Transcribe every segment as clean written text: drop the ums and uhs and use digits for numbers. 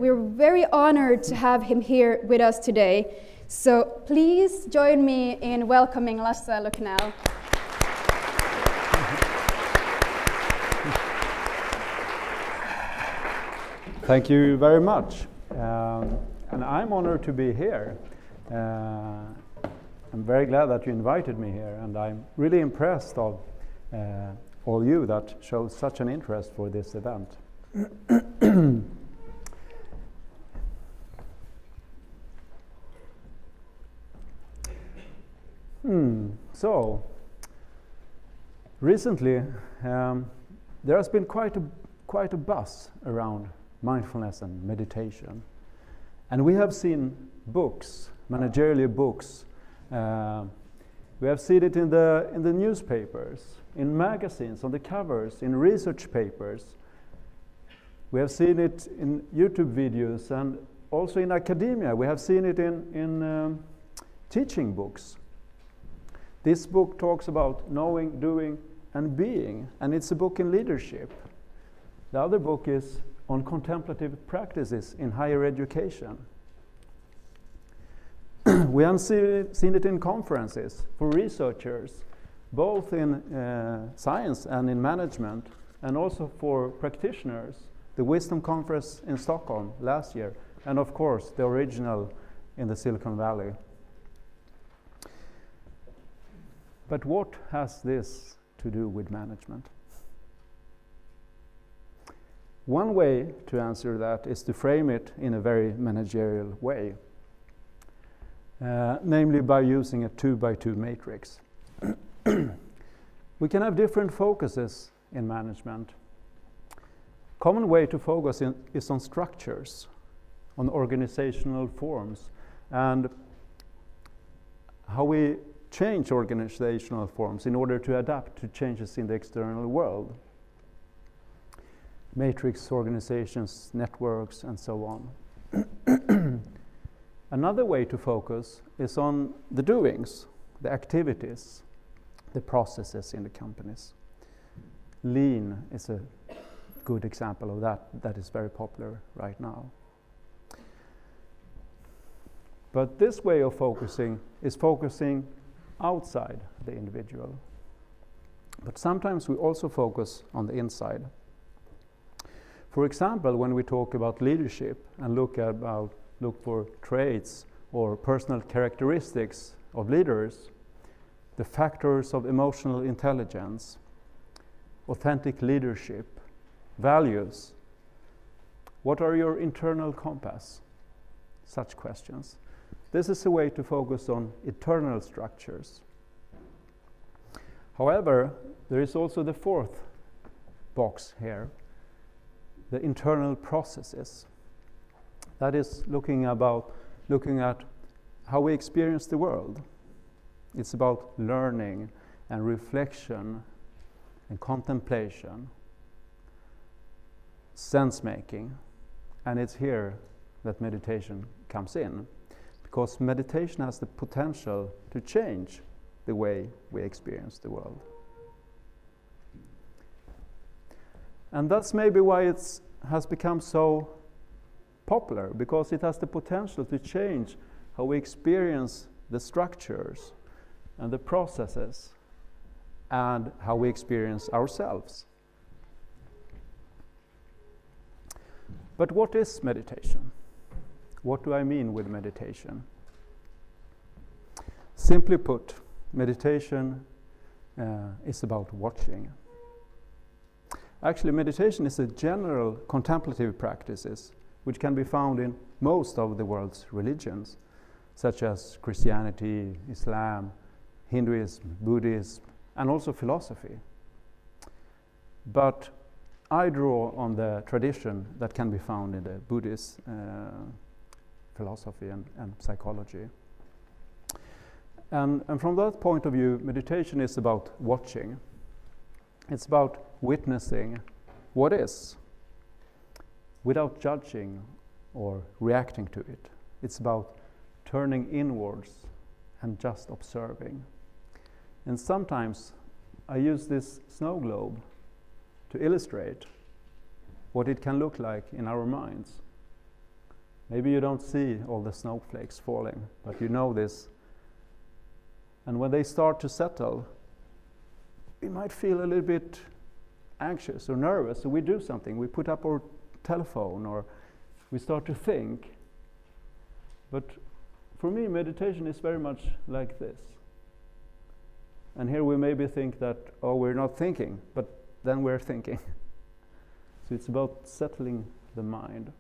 we're very honored to have him here with us today. So please join me in welcoming Lasse Lychnell. Thank you very much. And I'm honored to be here. I'm very glad that you invited me here, and I'm really impressed of all you that showed such an interest for this event. So, recently there has been quite a buzz around mindfulness and meditation, and we have seen books, managerial books. We have seen it in the newspapers, in magazines, on the covers, in research papers. We have seen it in YouTube videos, and also in academia. We have seen it in teaching books. This book talks about knowing, doing, and being, and it's a book in leadership. The other book is on contemplative practices in higher education. We have seen it in conferences for researchers, both in science and in management, and also for practitioners. The Wisdom Conference in Stockholm last year, and of course the original in the Silicon Valley. But what has this to do with management? One way to answer that is to frame it in a very managerial way, namely by using a 2x2 matrix. We can have different focuses in management. Common way to focus is on structures, on organizational forms, and how we change organizational forms in order to adapt to changes in the external world. Matrix organizations, networks, and so on. Another way to focus is on the doings, the activities, the processes in the companies. Lean is a good example of that is very popular right now. But this way of focusing is focusing outside the individual. But sometimes we also focus on the inside. For example, when we talk about leadership and look for traits or personal characteristics of leaders, the factors of emotional intelligence, authentic leadership, values. What are your internal compass? Such questions. This is a way to focus on internal structures. However, there is also the fourth box here, the internal processes. That is looking at how we experience the world. It's about learning and reflection and contemplation, sense-making, and it's here that meditation comes in, because meditation has the potential to change the way we experience the world. And that's maybe why it has become so popular, because it has the potential to change how we experience the structures and the processes and how we experience ourselves. But what is meditation? What do I mean with meditation? Simply put, meditation is about watching. Actually, meditation is a general contemplative practices which can be found in most of the world's religions, such as Christianity, Islam, Hinduism, Buddhism, and also philosophy. But I draw on the tradition that can be found in the Buddhist philosophy and psychology. And from that point of view, meditation is about watching. It's about witnessing what is, without judging or reacting to it. It's about turning inwards and just observing. And sometimes I use this snow globe to illustrate what it can look like in our minds. Maybe you don't see all the snowflakes falling, but you know this. And when they start to settle, we might feel a little bit anxious or nervous, so we do something. We put up our telephone or we start to think. But for me, meditation is very much like this. And here we maybe think that, oh, we're not thinking, but then we're thinking. So it's about settling the mind.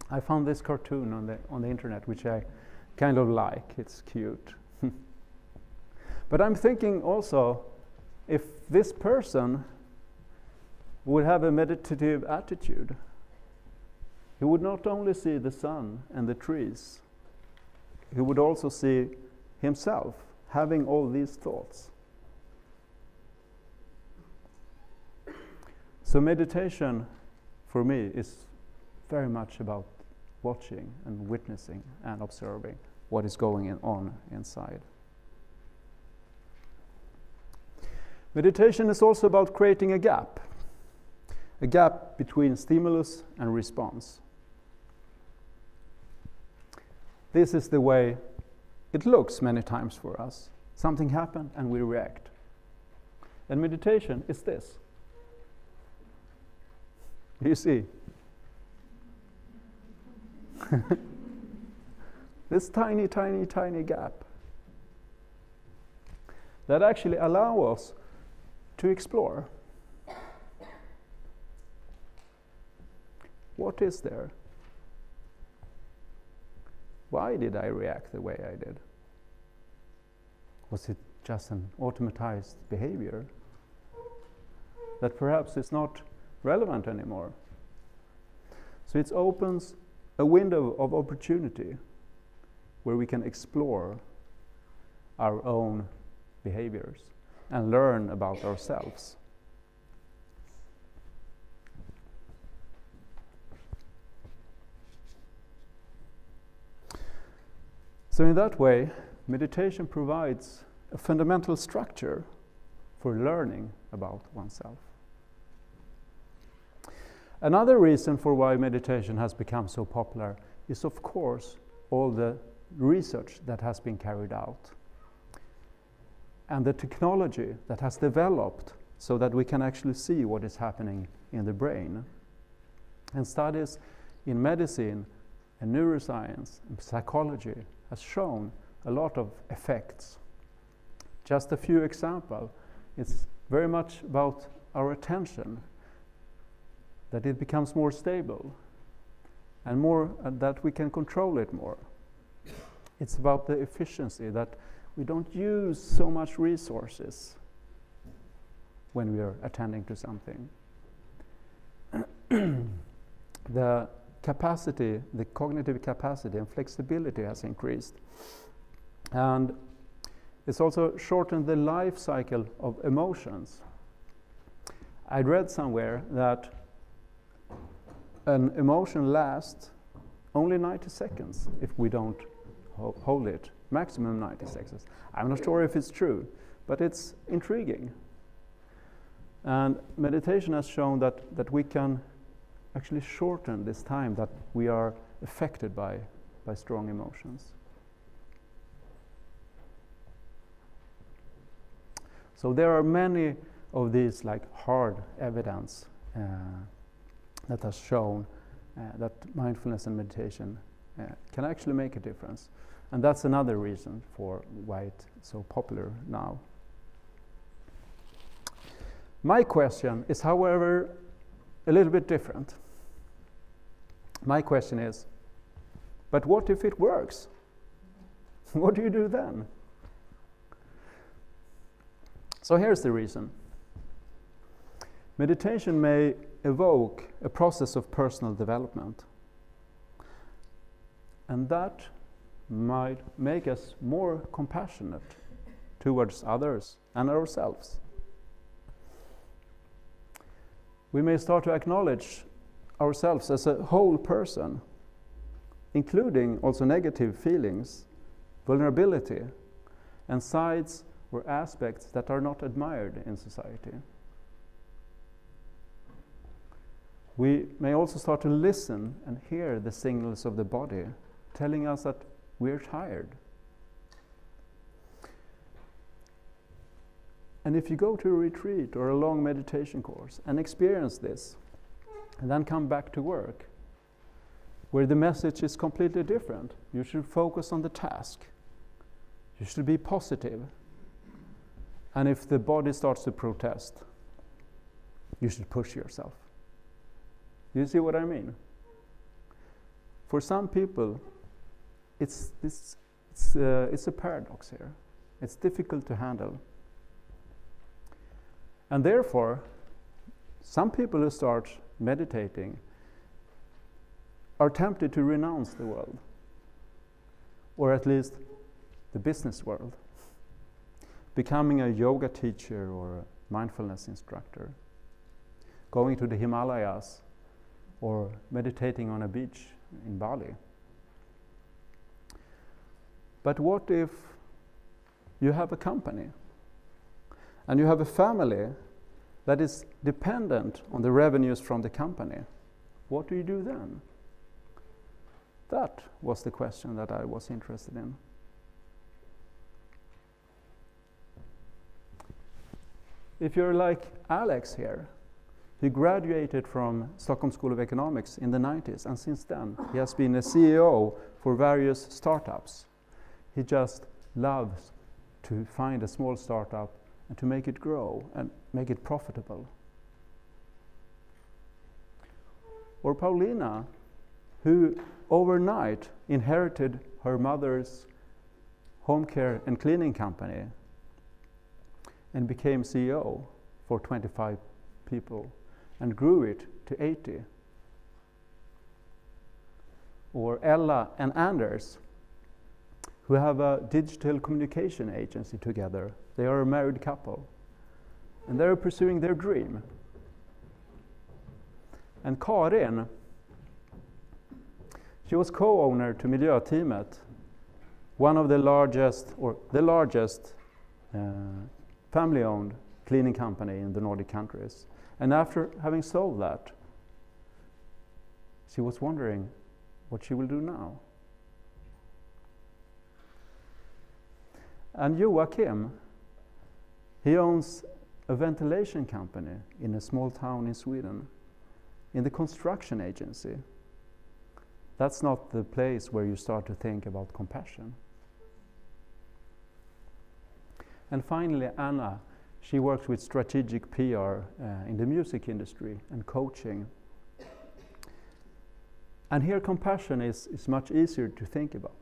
I found this cartoon on the internet, which I kind of like. It's cute. But I'm thinking also, if this person would have a meditative attitude, he would not only see the sun and the trees, he would also see himself having all these thoughts. So meditation for me is very much about watching and witnessing and observing what is going on inside. Meditation is also about creating a gap between stimulus and response. This is the way it looks many times for us. Something happened and we react. And meditation is this. You see? This tiny, tiny, tiny gap that actually allow us to explore. What is there? Why did I react the way I did? Was it just an automatized behavior that perhaps is not relevant anymore? So it opens a window of opportunity where we can explore our own behaviors and learn about ourselves. So in that way, meditation provides a fundamental structure for learning about oneself. Another reason for why meditation has become so popular is, of course, all the research that has been carried out and the technology that has developed so that we can actually see what is happening in the brain. And studies in medicine and neuroscience and psychology has shown a lot of effects. Just a few examples. It's very much about our attention, that it becomes more stable and more that we can control it more. It's about the efficiency, that we don't use so much resources when we are attending to something. The capacity, the cognitive capacity and flexibility has increased. And it's also shortened the life cycle of emotions. I read somewhere that an emotion lasts only 90 seconds if we don't hold it, maximum 90 seconds. I'm not sure if it's true, but it's intriguing. And meditation has shown that we can actually shorten this time that we are affected by strong emotions. So there are many of these like hard evidence that has shown that mindfulness and meditation can actually make a difference. And that's another reason for why it's so popular now. My question is, however, a little bit different. My question is, but what if it works? What do you do then? So here's the reason. Meditation may evoke a process of personal development. And that might make us more compassionate towards others and ourselves. We may start to acknowledge ourselves as a whole person, including also negative feelings, vulnerability, and sides or aspects that are not admired in society. We may also start to listen and hear the signals of the body telling us that we're tired. And if you go to a retreat or a long meditation course and experience this, and then come back to work, where the message is completely different, you should focus on the task. You should be positive. And if the body starts to protest, you should push yourself. Do you see what I mean? For some people, it's a paradox here. It's difficult to handle. And therefore, some people who start meditating are tempted to renounce the world, or at least the business world, becoming a yoga teacher or a mindfulness instructor, going to the Himalayas, or meditating on a beach in Bali. But what if you have a company and you have a family that is dependent on the revenues from the company? What do you do then? That was the question that I was interested in. If you're like Alex here, he graduated from Stockholm School of Economics in the 90s, and since then he has been a CEO for various startups. He just loves to find a small startup and to make it grow and make it profitable. Or Paulina, who overnight inherited her mother's home care and cleaning company and became CEO for 25 people and grew it to 80. Or Ella and Anders, who have a digital communication agency together. They are a married couple, and they're pursuing their dream. And Karin, she was co-owner to Miljöteamet, one of the largest, or the largest family-owned cleaning company in the Nordic countries. And after having sold that, she was wondering what she will do now. And Joachim, he owns a ventilation company in a small town in Sweden, in the construction agency. That's not the place where you start to think about compassion. And finally, Anna, she works with strategic PR in the music industry and coaching. And here compassion is much easier to think about.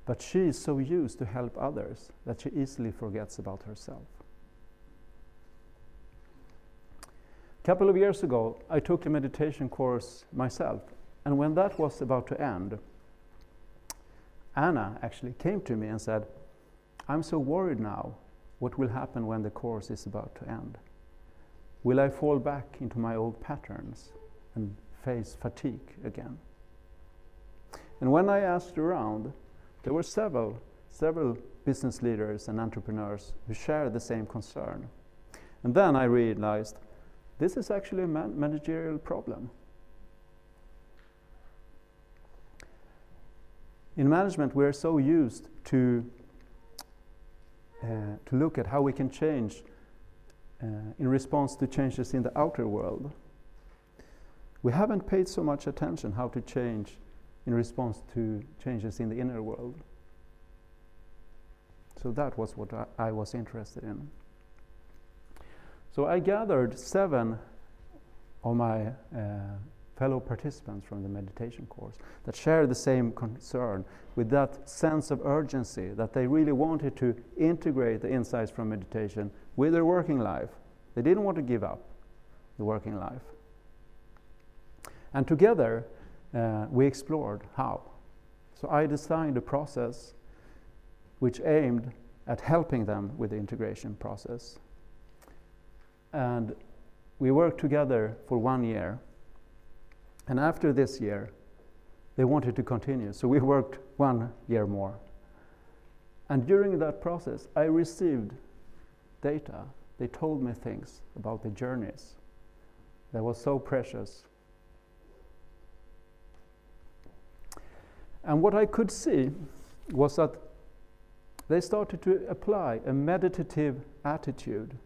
But she is so used to help others that she easily forgets about herself. A couple of years ago, I took a meditation course myself. And when that was about to end, Anna actually came to me and said, "I'm so worried now. What will happen when the course is about to end? Will I fall back into my old patterns and face fatigue again?" And when I asked around, there were several business leaders and entrepreneurs who shared the same concern. And then I realized this is actually a managerial problem. In management, we're so used to look at how we can change in response to changes in the outer world. We haven't paid so much attention how to change in response to changes in the inner world. So that was what I was interested in. So I gathered 7 of my fellow participants from the meditation course that share the same concern, with that sense of urgency that they really wanted to integrate the insights from meditation with their working life. They didn't want to give up the working life. And together we explored how. So I designed a process which aimed at helping them with the integration process. And we worked together for 1 year. And after this year, they wanted to continue. So we worked 1 year more. And during that process, I received data. They told me things about their journeys that was so precious. And what I could see was that they started to apply a meditative attitude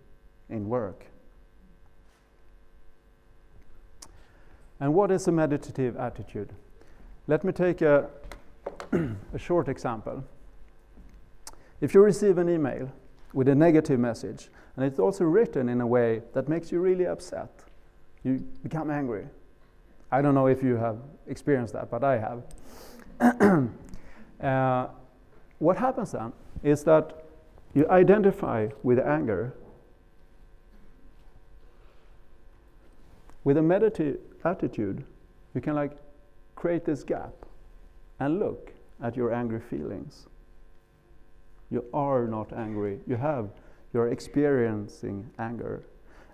in work. And what is a meditative attitude? Let me take a short example. If you receive an email with a negative message, and it's also written in a way that makes you really upset, you become angry. I don't know if you have experienced that, but I have. What happens then is that you identify with anger. With a meditative attitude, you can create this gap and look at your angry feelings. You are not angry. You're experiencing anger.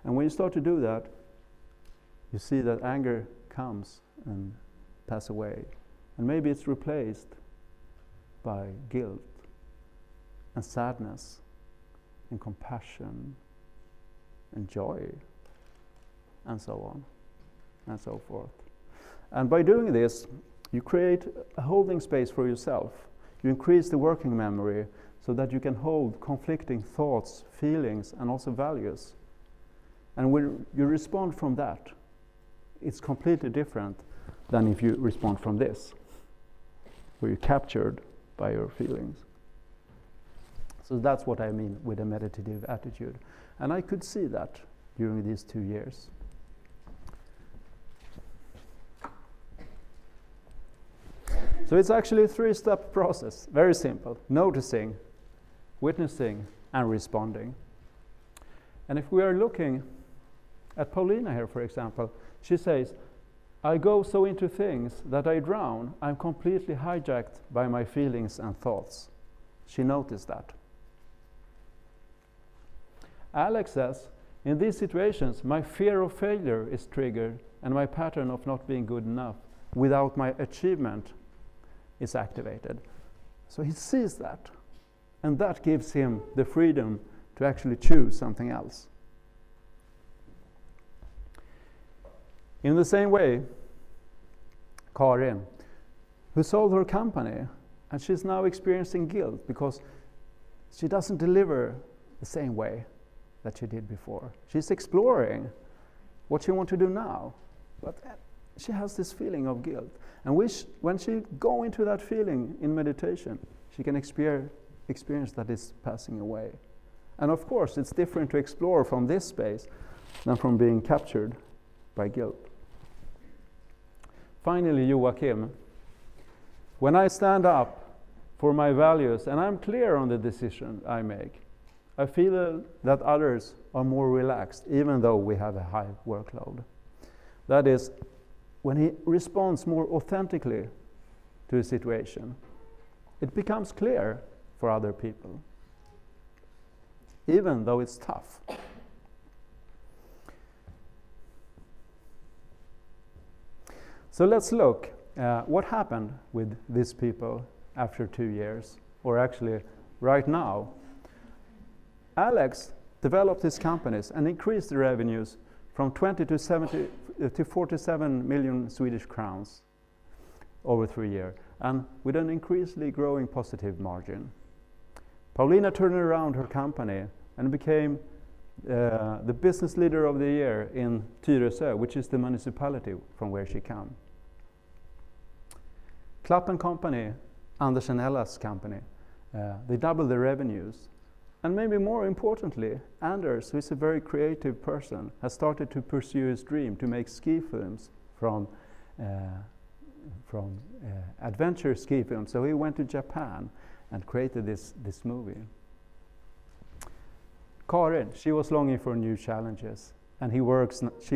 And when you start to do that, you see that anger comes and passes away. And maybe it's replaced by guilt and sadness and compassion and joy and so on and so forth. And by doing this, you create a holding space for yourself. You increase the working memory so that you can hold conflicting thoughts, feelings, and also values. And when you respond from that, it's completely different than if you respond from this, where you're captured by your feelings. So that's what I mean with a meditative attitude. And I could see that during these 2 years. So it's actually a 3-step process, very simple. Noticing, witnessing, and responding. And if we are looking at Paulina here, for example, she says, I go so into things that I drown. I'm completely hijacked by my feelings and thoughts. She noticed that. Alex says, in these situations, my fear of failure is triggered and my pattern of not being good enough without my achievement is activated. So he sees that, and that gives him the freedom to actually choose something else. In the same way, Karin, who sold her company, and she's now experiencing guilt because she doesn't deliver the same way that she did before. She's exploring what she wants to do now, but she has this feeling of guilt. And when she goes into that feeling in meditation, she can experience that it's passing away. And of course, it's different to explore from this space than from being captured by guilt. Finally, Joachim, when I stand up for my values and I'm clear on the decision I make, I feel that others are more relaxed, even though we have a high workload. That is, when he responds more authentically to a situation, it becomes clear for other people, even though it's tough. So let's look what happened with these people after 2 years, or actually right now. Alex developed his companies and increased the revenues from 20 to 47 million Swedish crowns over 3 years, and with an increasingly growing positive margin. Paulina turned around her company and became the business leader of the year in Tyresö, which is the municipality from where she comes. Klapp & Company, Anders and Ella's company, they doubled their revenues. And maybe more importantly, Anders, who is a very creative person, has started to pursue his dream to make ski films from adventure ski films. So he went to Japan and created this movie. Karin, she was longing for new challenges, and she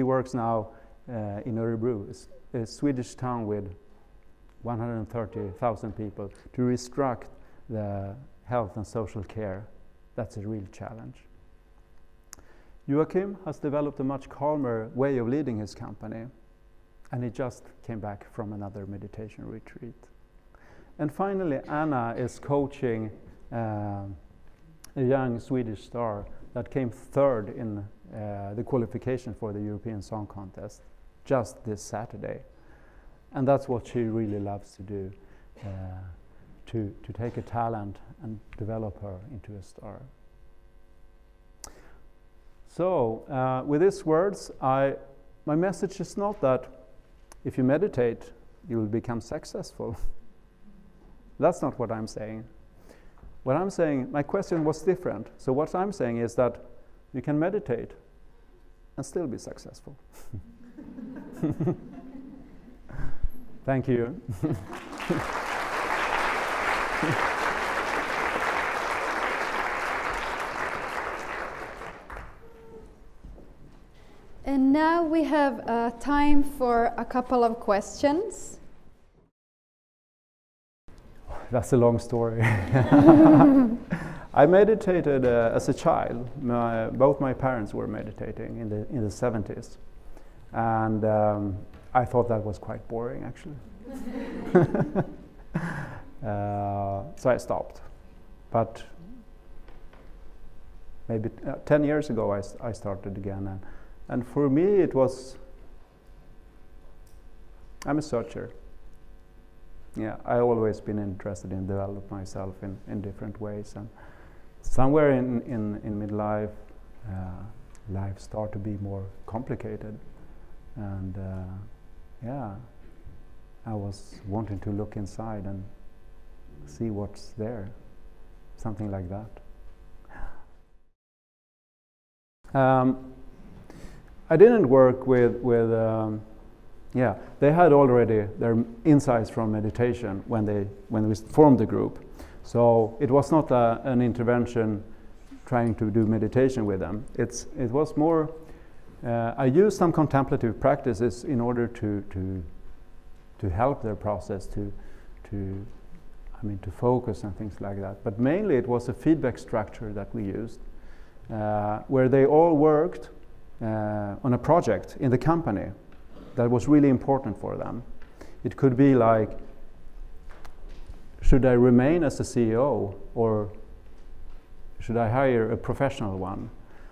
works now in Örebro, a Swedish town with 130,000 people, to restructure the health and social care. That's a real challenge. Joachim has developed a much calmer way of leading his company, and he just came back from another meditation retreat. And finally, Anna is coaching a a young Swedish star that came third in the qualification for the European Song Contest just this Saturday. And that's what she really loves to do, to take a talent and develop her into a star. So with these words, my message is not that if you meditate, you will become successful. That's not what I'm saying. What I'm saying, my question was different. So what I'm saying is that you can meditate and still be successful. Thank you. And now we have time for a couple of questions. That's a long story. I meditated as a child. Both my parents were meditating in the 70s, and I thought that was quite boring, actually. So I stopped. But maybe 10 years ago, I started again, and for me it was. I'm a searcher. Yeah, I've always been interested in develop myself in different ways, and somewhere in midlife, life started to be more complicated, and yeah, I was wanting to look inside and see what's there, something like that. I didn't work with yeah, they had already their insights from meditation when we formed the group. So it was not an intervention trying to do meditation with them. It was more, I used some contemplative practices in order to help their process to focus and things like that. But mainly it was a feedback structure that we used, where they all worked on a project in the company that was really important for them. It could be like, should I remain as a CEO, or should I hire a professional one?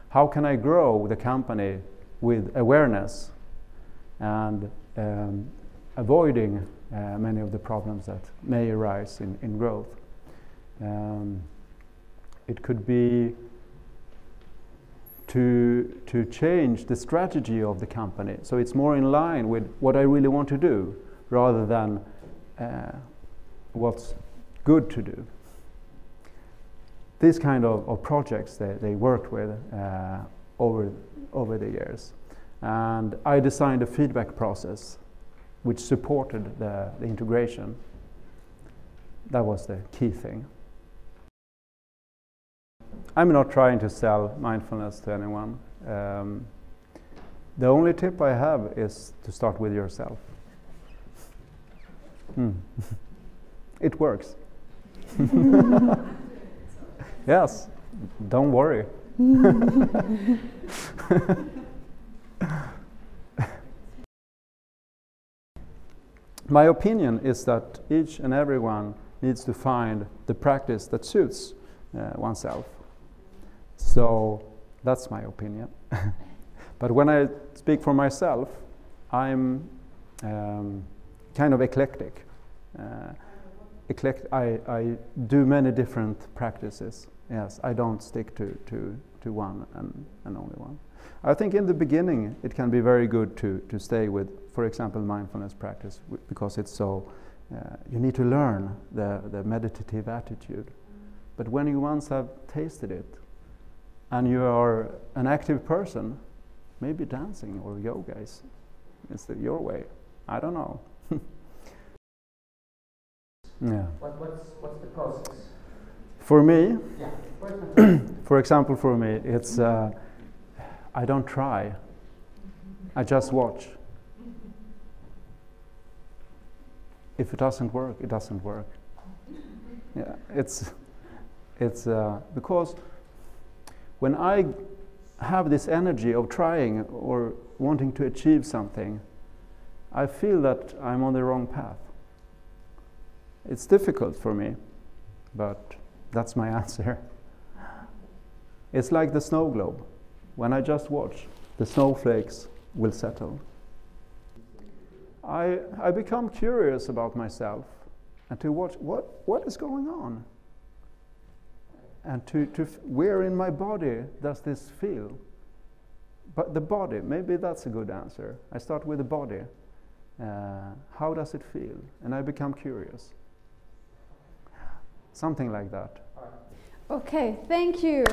How can I grow the company with awareness and avoiding many of the problems that may arise in growth? It could be to change the strategy of the company so it's more in line with what I really want to do, rather than what's good to do. These kind of projects they worked with over the years, and I designed a feedback process which supported the integration. That was the key thing. I'm not trying to sell mindfulness to anyone. The only tip I have is to start with yourself. It works. Yes, don't worry. My opinion is that each and everyone needs to find the practice that suits oneself. So that's my opinion. But when I speak for myself, I'm kind of eclectic. I do many different practices. Yes, I don't stick to one and only one. I think in the beginning it can be very good to stay with, for example, mindfulness practice, because it's so, you need to learn the meditative attitude. But when you once have tasted it, and you are an active person, maybe dancing or yoga is your way. I don't know. Yeah. What's the process? For me, Yeah. for example, for me, it's I don't try. I just watch. If it doesn't work, it doesn't work. Yeah, it's because when I have this energy of trying or wanting to achieve something, I feel that I'm on the wrong path. It's difficult for me, but that's my answer. It's like the snow globe. When I just watch, the snowflakes will settle. I become curious about myself and to watch what is going on. And where in my body does this feel? But the body, maybe that's a good answer. I start with the body. How does it feel? And I become curious. Something like that. Okay, thank you.